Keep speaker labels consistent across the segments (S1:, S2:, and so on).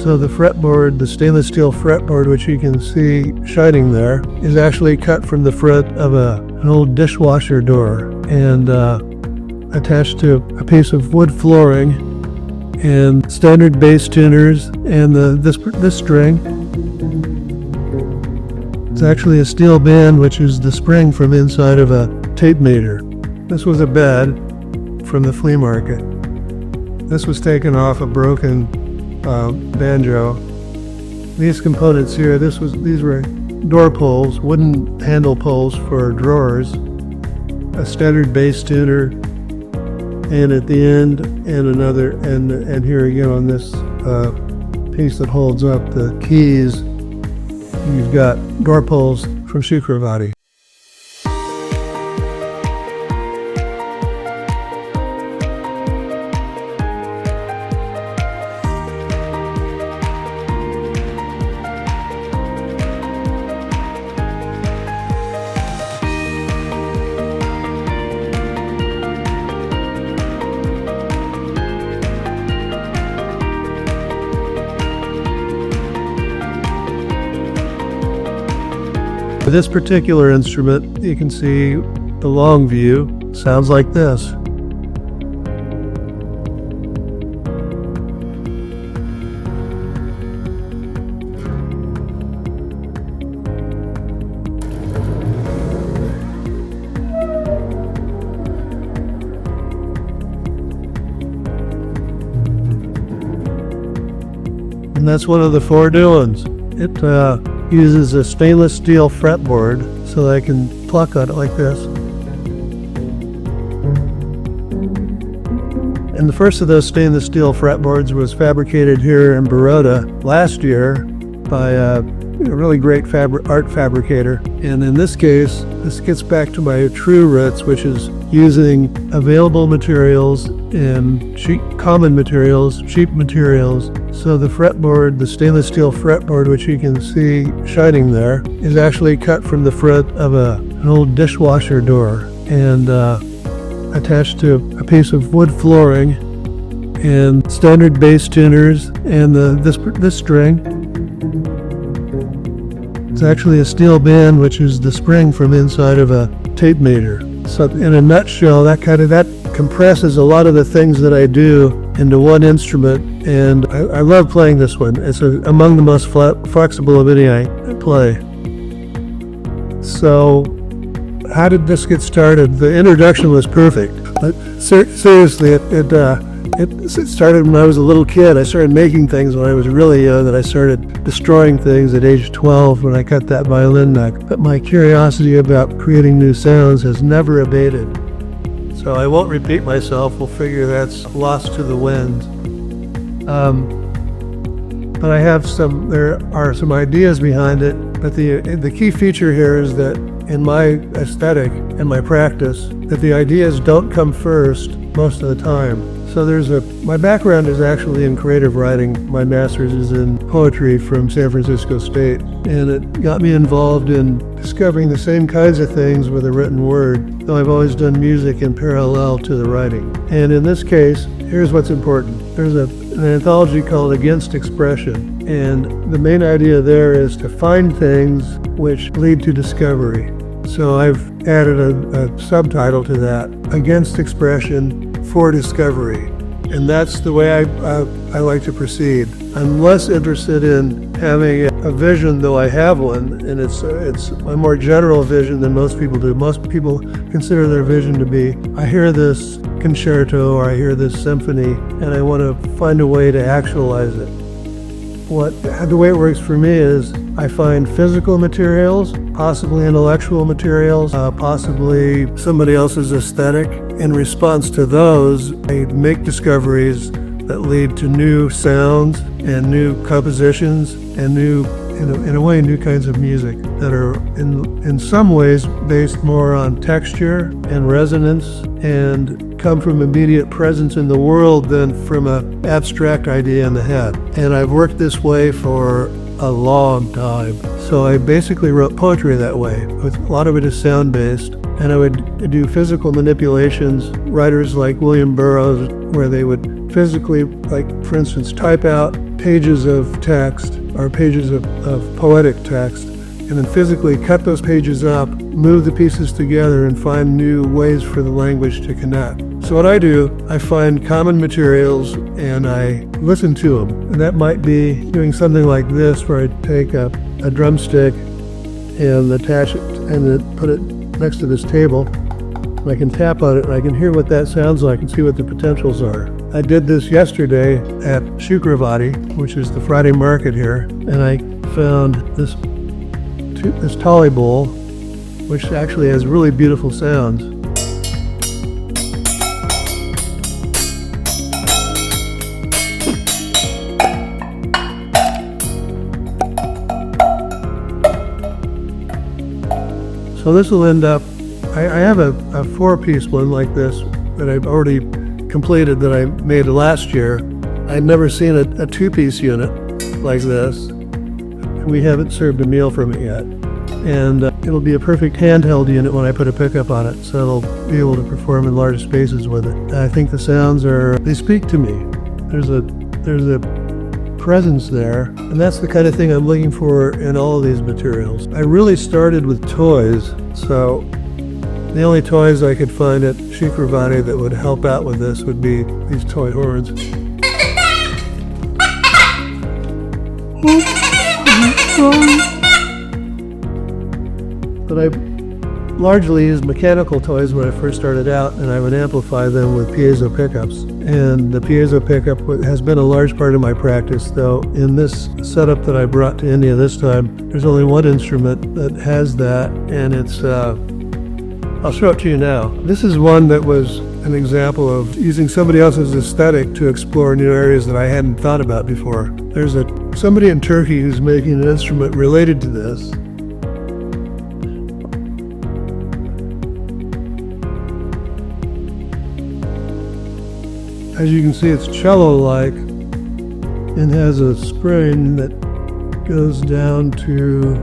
S1: So the fretboard, the stainless steel fretboard, which you can see shining there, is actually cut from the fret of an old dishwasher door and attached to a piece of wood flooring and standard bass tuners and this string. It's actually a steel band, which is the spring from inside of a tape measure. This was a bed from the flea market. This was taken off a broken banjo. These components here, these were door pulls, wooden handle pulls for drawers, a standard bass tuner, and at the end, and another, and here again on this piece that holds up the keys, you've got door pulls from shoe cravati. This particular instrument, you can see the long view, sounds like this. And that's one of the four new ones. It uses a stainless steel fretboard so that I can pluck on it like this. And the first of those stainless steel fretboards was fabricated here in Baroda last year by a really great art fabricator. And in this case, this gets back to my true roots, which is using available materials and common materials, cheap materials. So the fretboard, the stainless steel fretboard, which you can see shining there, is actually cut from the fret of an old dishwasher door and attached to a piece of wood flooring and standard bass tuners and this string. It's actually a steel band, which is the spring from inside of a tape measure. So in a nutshell, that compresses a lot of the things that I do into one instrument, and I love playing this one. It's among the most flexible of any I play. So how did this get started? The introduction was perfect, but seriously, it started when I was a little kid. I started making things when I was really young, and I started destroying things at age 12 when I cut that violin neck. But my curiosity about creating new sounds has never abated. So I won't repeat myself. We'll figure that's lost to the wind. But there are some ideas behind it. But the key feature here is that in my aesthetic and my practice, that the ideas don't come first most of the time. So my background is actually in creative writing. My master's is in poetry from San Francisco State, and it got me involved in discovering the same kinds of things with a written word, though I've always done music in parallel to the writing. And in this case, here's what's important. There's an anthology called Against Expression, and the main idea there is to find things which lead to discovery. So I've added a subtitle to that, Against Expression for Discovery. And that's the way I like to proceed. I'm less interested in having a vision, though I have one, and it's a more general vision than most people do. Most people consider their vision to be, I hear this concerto or I hear this symphony, and I want to find a way to actualize it. The way it works for me is I find physical materials, possibly intellectual materials, possibly somebody else's aesthetic. In response to those, I make discoveries that lead to new sounds and new compositions and in a way, new kinds of music that are in some ways based more on texture and resonance and come from immediate presence in the world than from an abstract idea in the head. And I've worked this way for a long time. So I basically wrote poetry that way. A lot of it is sound-based, and I would do physical manipulations. Writers like William Burroughs, where they would physically, like for instance, type out pages of text or pages of poetic text, and then physically cut those pages up, move the pieces together, and find new ways for the language to connect. So what I do, I find common materials and I listen to them. And that might be doing something like this, where I take a drumstick and attach it and then put it next to this table. And I can tap on it and I can hear what that sounds like and see what the potentials are. I did this yesterday at Shukravati, which is the Friday market here, and I found this tolly bowl, which actually has really beautiful sounds. So this will end up, I have a 4-piece one like this that I've already completed that I made last year. I'd never seen a 2-piece unit like this. We haven't served a meal from it yet. And it'll be a perfect handheld unit when I put a pickup on it, so it'll be able to perform in large spaces with it. I think the sounds they speak to me. There's a presence there, and that's the kind of thing I'm looking for in all of these materials. I really started with toys, so the only toys I could find at Shukravati that would help out with this would be these toy horns. But I largely used mechanical toys when I first started out, and I would amplify them with piezo pickups. And the piezo pickup has been a large part of my practice, though in this setup that I brought to India this time, there's only one instrument that has that, and it's, I'll show it to you now. This is one that was an example of using somebody else's aesthetic to explore new areas that I hadn't thought about before. There's somebody in Turkey who's making an instrument related to this. As you can see, it's cello-like and has a spring that goes down to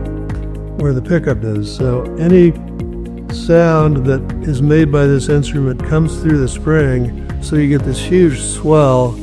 S1: where the pickup is. So any sound that is made by this instrument comes through the spring, so you get this huge swell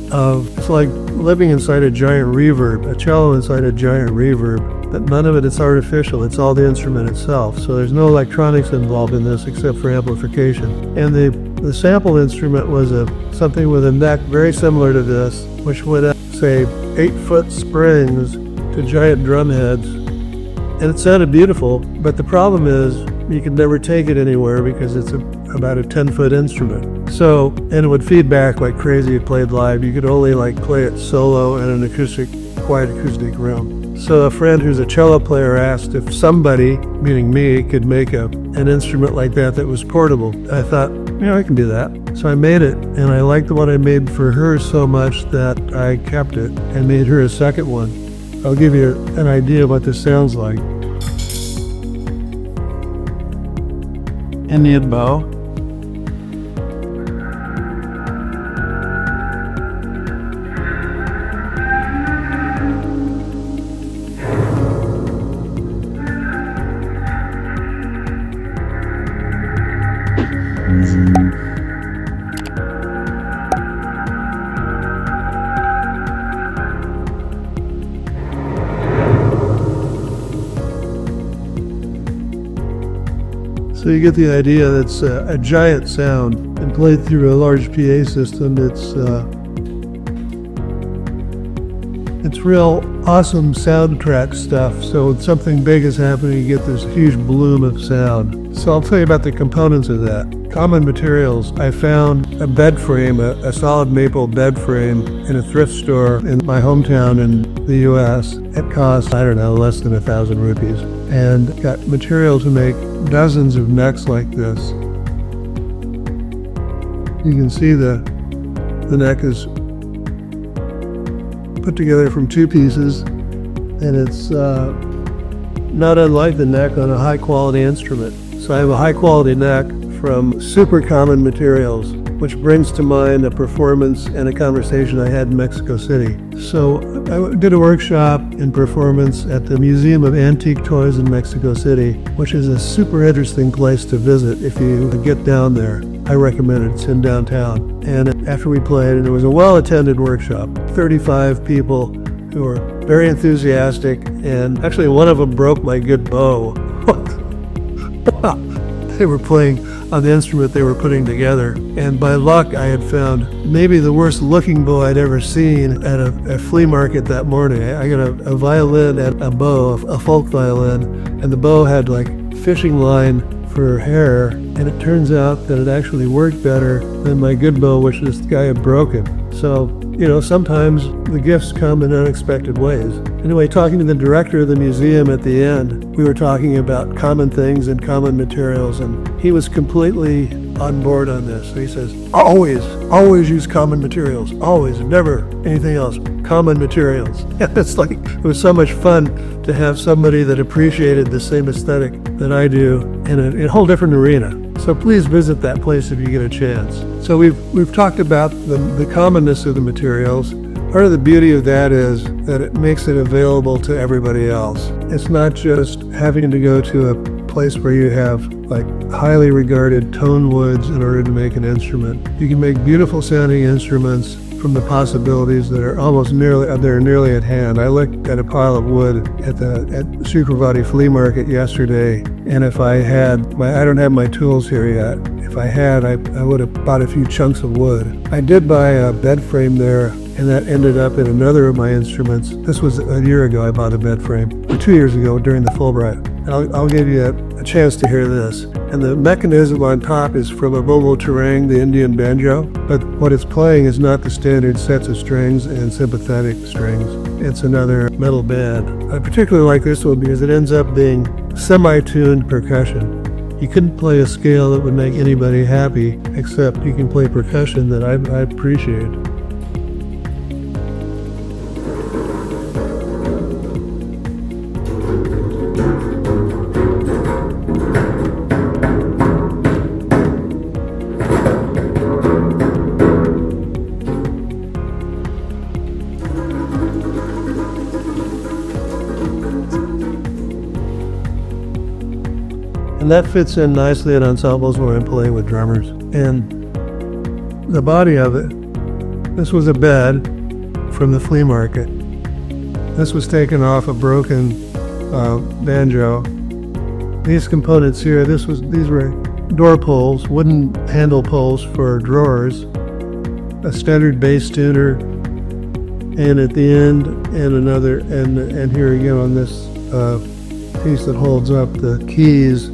S1: it's like living inside a giant reverb, a cello inside a giant reverb, but none of it is artificial, it's all the instrument itself. So there's no electronics involved in this except for amplification. And the sample instrument was something with a neck very similar to this, which would have, say, 8-foot springs to giant drum heads. And it sounded beautiful, but the problem is you could never take it anywhere because it's about a 10-foot instrument. So, and it would feed back like crazy if played live. You could only play it solo in an quiet acoustic room. So a friend who's a cello player asked if somebody, meaning me, could make an instrument like that was portable. I thought, I can do that. So I made it, and I liked the one I made for her so much that I kept it and made her a second one. I'll give you an idea of what this sounds like. Indian bow. So you get the idea that it's a giant sound and played through a large PA system. It's real awesome soundtrack stuff. So when something big is happening, you get this huge bloom of sound. So I'll tell you about the components of that. Common materials. I found a bed frame, a solid maple bed frame in a thrift store in my hometown in the US. It cost, less than 1,000 rupees. And got material to make dozens of necks like this. You can see the neck is put together from 2 pieces, and it's not unlike the neck on a high quality instrument. So I have a high quality neck from super common materials, which brings to mind a performance and a conversation I had in Mexico City. So I did a workshop in performance at the Museum of Antique Toys in Mexico City, which is a super interesting place to visit if you get down there. I recommend it. It's in downtown. And after we played, and it was a well-attended workshop, 35 people who were very enthusiastic, and actually one of them broke my good bow. They were playing on the instrument they were putting together, and by luck I had found maybe the worst looking bow I'd ever seen at a flea market that morning. I got a violin and a bow, a folk violin, and the bow had like fishing line for hair, and it turns out that it actually worked better than my good bow, which this guy had broken. So, sometimes the gifts come in unexpected ways. Anyway, talking to the director of the museum at the end, we were talking about common things and common materials, and he was completely on board on this. So he says, always use common materials, always, never anything else, common materials. And it's like, it was so much fun to have somebody that appreciated the same aesthetic that I do in a whole different arena. So please visit that place if you get a chance. So we've talked about the commonness of the materials. Part of the beauty of that is that it makes it available to everybody else. It's not just having to go to a place where you have like highly regarded tone woods in order to make an instrument. You can make beautiful sounding instruments from the possibilities that are nearly at hand. I looked at a pile of wood at Sukhavati flea market yesterday, and if I don't have my tools here yet. If I had, I would have bought a few chunks of wood. I did buy a bed frame there, and that ended up in another of my instruments. This was a year ago I bought a bed frame, or 2 years ago during the Fulbright. And I'll give you a chance to hear this. And the mechanism on top is from a bobo tarang, the Indian banjo, but what it's playing is not the standard sets of strings and sympathetic strings. It's another metal band. I particularly like this one because it ends up being semi-tuned percussion. You couldn't play a scale that would make anybody happy, except you can play percussion that I appreciate. And that fits in nicely at ensembles where I'm playing with drummers. And the body of it, this was a bed from the flea market. This was taken off a broken banjo. These components here, these were door pulls, wooden handle pulls for drawers, a standard bass tuner, and at the end, and here again on this piece that holds up the keys,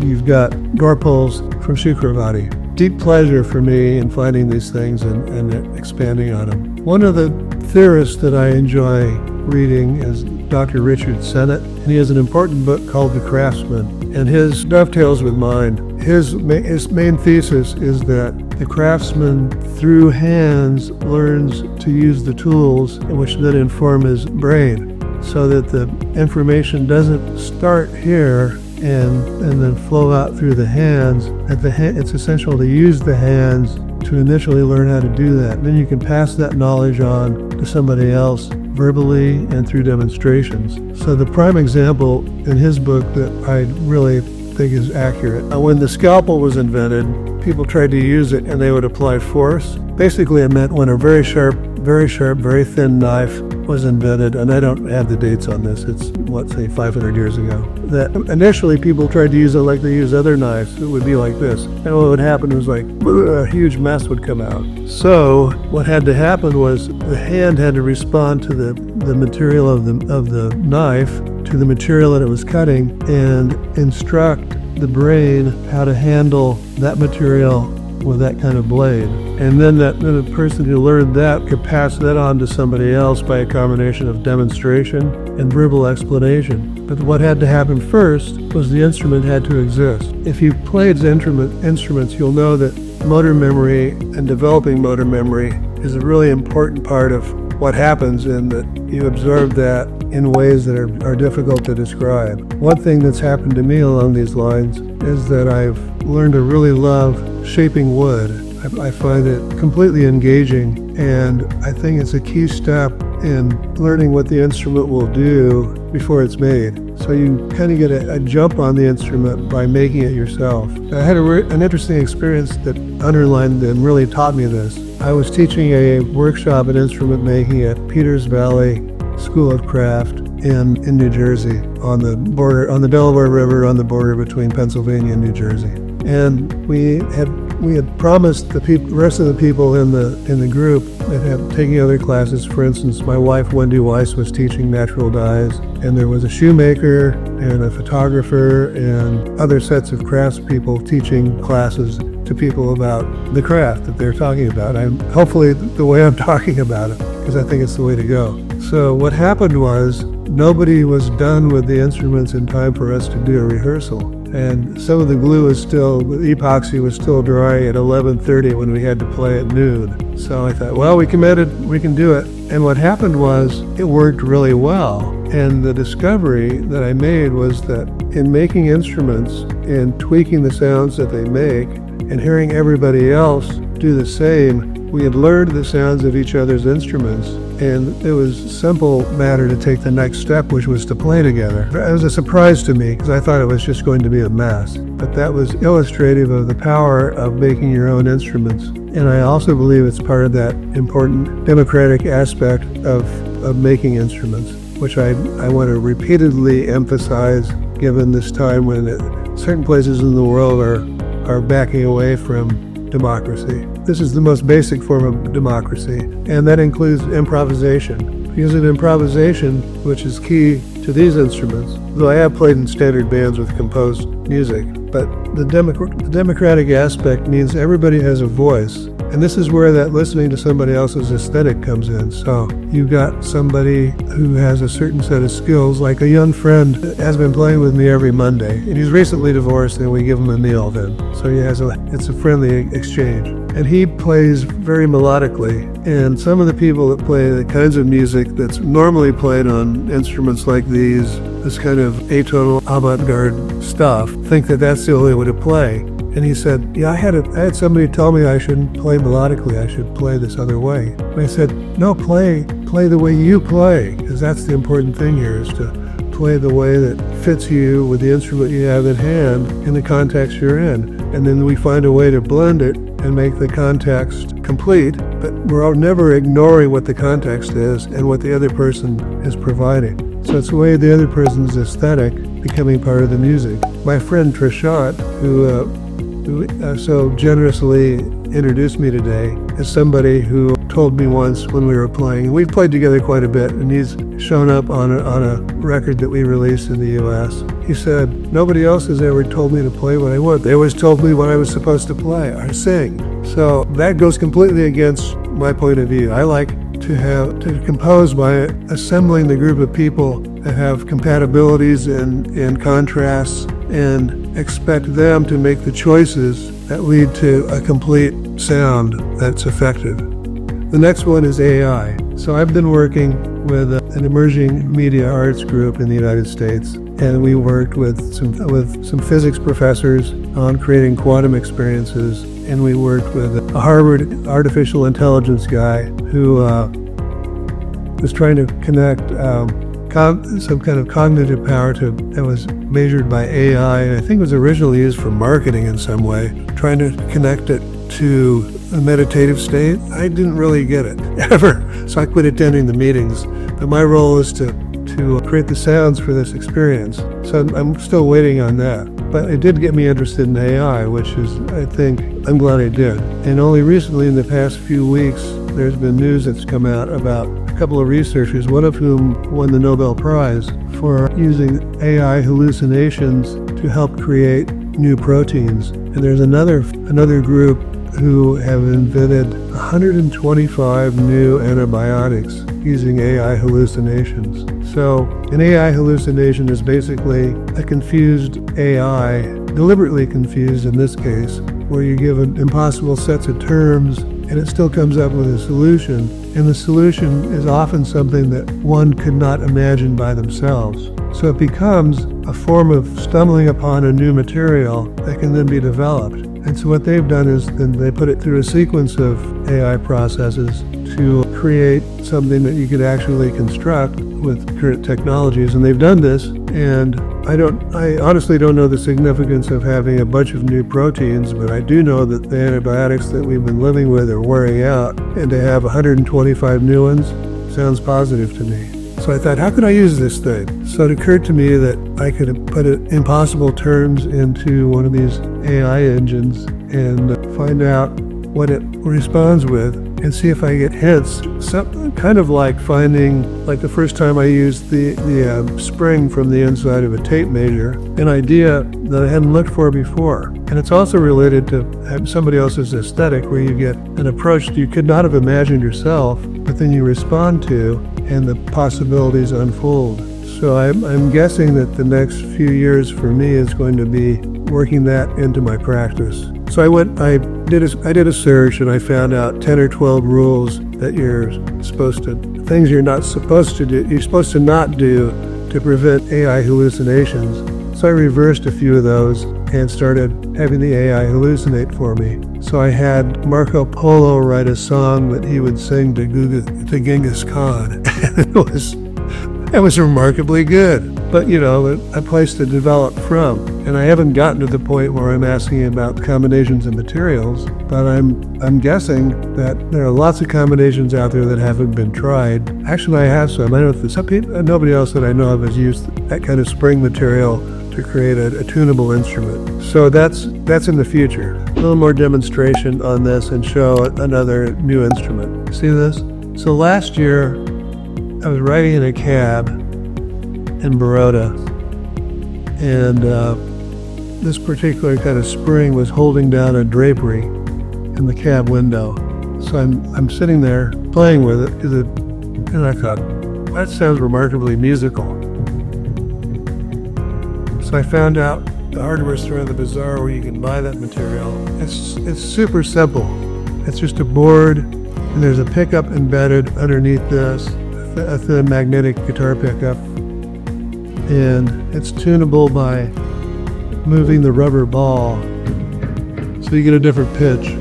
S1: you've got door pulls from Sukhavati. Deep pleasure for me in finding these things and expanding on them. One of the theorists that I enjoy reading is Dr. Richard Sennett, and he has an important book called The Craftsman, and his dovetails with mine. His main thesis is that the craftsman, through hands, learns to use the tools, which then inform his brain, so that the information doesn't start here and then flow out through the hands. It's essential to use the hands to initially learn how to do that. And then you can pass that knowledge on to somebody else verbally and through demonstrations. So the prime example in his book that I really think is accurate, when the scalpel was invented, people tried to use it and they would apply force. Basically it meant when a very sharp, very thin knife was invented, and I don't have the dates on this, it's, say 500 years ago, that initially people tried to use it like they use other knives. It would be like this. And what would happen was like, a huge mess would come out. So what had to happen was the hand had to respond to the material of the knife, to the material that it was cutting, and instruct the brain how to handle that material with that kind of blade. And then the person who learned that could pass that on to somebody else by a combination of demonstration and verbal explanation. But what had to happen first was the instrument had to exist. If you've played instruments, you'll know that motor memory and developing motor memory is a really important part of what happens, and that you absorb that in ways that are difficult to describe. One thing that's happened to me along these lines is that I've learned to really love shaping wood. I find it completely engaging, and I think it's a key step in learning what the instrument will do before it's made. So you kind of get a jump on the instrument by making it yourself. I had an interesting experience that underlined and really taught me this. I was teaching a workshop in instrument making at Peters Valley School of Craft in New Jersey, on the Delaware River, on the border between Pennsylvania and New Jersey. And we had promised the rest of the people in the group that had taking other classes. For instance, my wife Wendy Weiss was teaching natural dyes, and there was a shoemaker and a photographer and other sets of craftspeople teaching classes to people about the craft that they're talking about. Hopefully the way I'm talking about it, because I think it's the way to go. So what happened was nobody was done with the instruments in time for us to do a rehearsal. And some of the the epoxy was still dry at 11:30 when we had to play at noon. So I thought, well, we committed, we can do it. And what happened was it worked really well. And the discovery that I made was that in making instruments and tweaking the sounds that they make and hearing everybody else do the same, we had learned the sounds of each other's instruments, and it was a simple matter to take the next step, which was to play together. It was a surprise to me because I thought it was just going to be a mess, but that was illustrative of the power of making your own instruments. And I also believe it's part of that important democratic aspect of making instruments, which I want to repeatedly emphasize, given this time when certain places in the world are backing away from democracy. This is the most basic form of democracy, and that includes improvisation. Because in improvisation, which is key to these instruments, though I have played in standard bands with composed music, but the democratic aspect means everybody has a voice. And this is where that listening to somebody else's aesthetic comes in. So you've got somebody who has a certain set of skills, like a young friend that has been playing with me every Monday, and he's recently divorced, and we give him a meal then. So it's a friendly exchange. And he plays very melodically. And some of the people that play the kinds of music that's normally played on instruments like these, this kind of atonal avant-garde stuff, think that that's the only way to play. And he said, yeah, I had somebody tell me I shouldn't play melodically, I should play this other way. And I said, no, play the way you play, because that's the important thing here, is to play the way that fits you with the instrument you have in hand in the context you're in. And then we find a way to blend it and make the context complete, but we're never ignoring what the context is and what the other person is providing. So it's the way the other person's aesthetic becoming part of the music. My friend Trishant, who so generously introduced me today, is somebody who told me once when we were playing, we've played together quite a bit, and he's shown up on a record that we released in the US. He said, nobody else has ever told me to play what I want. They always told me what I was supposed to play or sing. So that goes completely against my point of view. I like to compose by assembling the group of people that have compatibilities and contrasts, and expect them to make the choices that lead to a complete sound that's effective. The next one is AI. So I've been working with an emerging media arts group in the United States, and we worked with some physics professors on creating quantum experiences, and we worked with a Harvard artificial intelligence guy who was trying to connect some kind of cognitive power that was measured by AI, and I think it was originally used for marketing in some way, trying to connect it to a meditative state. I didn't really get it, ever, so I quit attending the meetings. But my role is to create the sounds for this experience. So I'm still waiting on that. But it did get me interested in AI, which is, I think, I'm glad I did. And only recently, in the past few weeks, there's been news that's come out about a couple of researchers, one of whom won the Nobel Prize for using AI hallucinations to help create new proteins. And there's another group who have invented 125 new antibiotics using AI hallucinations. So an AI hallucination is basically a confused AI, deliberately confused in this case, where you give impossible sets of terms and it still comes up with a solution. And the solution is often something that one could not imagine by themselves. So it becomes a form of stumbling upon a new material that can then be developed. And so what they've done is then they put it through a sequence of AI processes to create something that you could actually construct with current technologies, and they've done this. And I honestly don't know the significance of having a bunch of new proteins, but I do know that the antibiotics that we've been living with are wearing out, and to have 125 new ones sounds positive to me. So I thought, how could I use this thing? So it occurred to me that I could put impossible terms into one of these AI engines and find out what it responds with and see if I get hints. Something kind of like finding, like the first time I used the spring from the inside of a tape measure, an idea that I hadn't looked for before. And it's also related to somebody else's aesthetic, where you get an approach you could not have imagined yourself, but then you respond to, and the possibilities unfold. So I'm guessing that the next few years for me is going to be working that into my practice. So I did a search, and I found out 10 or 12 rules that things you're not supposed to do, you're supposed to not do to prevent AI hallucinations. So I reversed a few of those and started having the AI hallucinate for me. So I had Marco Polo write a song that he would sing to Genghis Khan. It was remarkably good. But a place to develop from. And I haven't gotten to the point where I'm asking about combinations of materials, but I'm guessing that there are lots of combinations out there that haven't been tried. Actually, I have some. I don't know if nobody else that I know of has used that kind of spring material to create a tunable instrument. So that's in the future. A little more demonstration on this and show another new instrument. See this? So last year, I was riding in a cab in Baroda, and this particular kind of spring was holding down a drapery in the cab window. So I'm sitting there playing with it, and I thought, that sounds remarkably musical. So I found out the hardware store in the bazaar where you can buy that material. It's super simple. It's just a board, and there's a pickup embedded underneath this, a thin magnetic guitar pickup. And it's tunable by moving the rubber ball, so you get a different pitch.